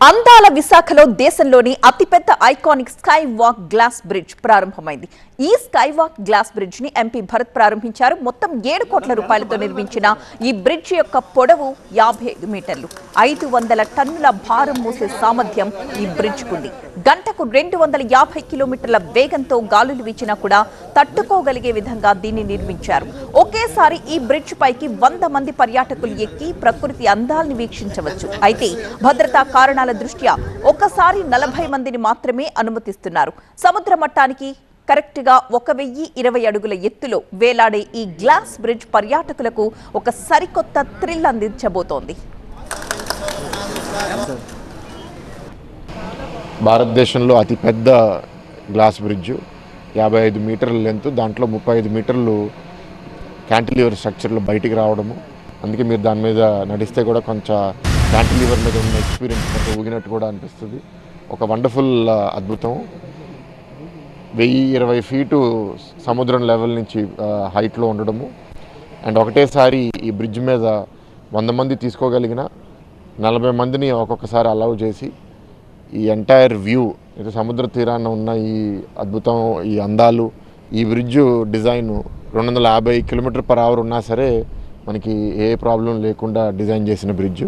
అందాల విశాఖలో దేశంలోని అతిపెద్ద iconic sky walk glass bridge ప్రారంభమైంది. ఈ స్కై వాక్ గ్లాస్ బ్రిడ్జ్ ని ఎంపీ భరత్ ప్రారంభించారు. మొత్తం 7 కోట్ల రూపాయలతో నిర్మించిన ఈ బ్రిడ్జ్ యొక్క పొడవు 55 మీటర్లు. 500 టన్నుల భారం మోసే సామర్థ్యం ఈ బ్రిడ్జ్ కుంది. గంటకు 250 కిలోమీటర్ల వేగంతో గాలులు వీచినా కూడా తట్టుకోగలిగే విధంగా దీన్ని నిర్మించారు. ఒకేసారి ఈ బ్రిడ్జ్ పైకి 100 మంది పర్యాటకులు ఎక్కి ప్రకృతి అందాల్ని వీక్షించవచ్చు. అయితే భద్రతా కారణాల దృష్ట్యా ఒకసారి 40 మందిని మాత్రమే అనుమతిస్తున్నారు. సముద్ర మట్టానికి కరెక్ట్ గా 1020 అడుగుల ఎత్తులో వేలాడే ఈ గ్లాస్ బ్రిడ్జ్ పర్యాటకులకు ఒక సరికొత్త థ్రిల్ అందించబోతోంది. భారతదేశంలో అతిపెద్ద గ్లాస్ బ్రిడ్జ్ 55 మీటర్ల లెంత్, దాంట్లో 35 మీటర్లు క్యాంటిలివర్ స్ట్రక్చర్లో బయటికి రావడము. అందుకే మీరు దాని మీద నడిస్తే కూడా కొంచెం క్యాంటిలివర్ మీద ఉన్న ఎక్స్పీరియన్స్ కొంచెం ఊగినట్టు కూడా అనిపిస్తుంది. ఒక వండర్ఫుల్ అద్భుతం. 1020 ఫీటు సముద్రం లెవెల్ నుంచి హైట్లో ఉండడము. అండ్ ఒకటేసారి ఈ బ్రిడ్జ్ మీద 100 మంది తీసుకోగలిగిన 40 మందిని ఒక్కొక్కసారి అలౌ చేసి ఈ ఎంటైర్ వ్యూ, ఇది సముద్ర తీరాన ఉన్న ఈ అద్భుతం, ఈ అందాలు, ఈ bridge design 250 kilometre per hour ఉన్నా సరే మనకి ఏ ప్రాబ్లం లేకుండా డిజైన్ చేసిన బ్రిడ్జ్.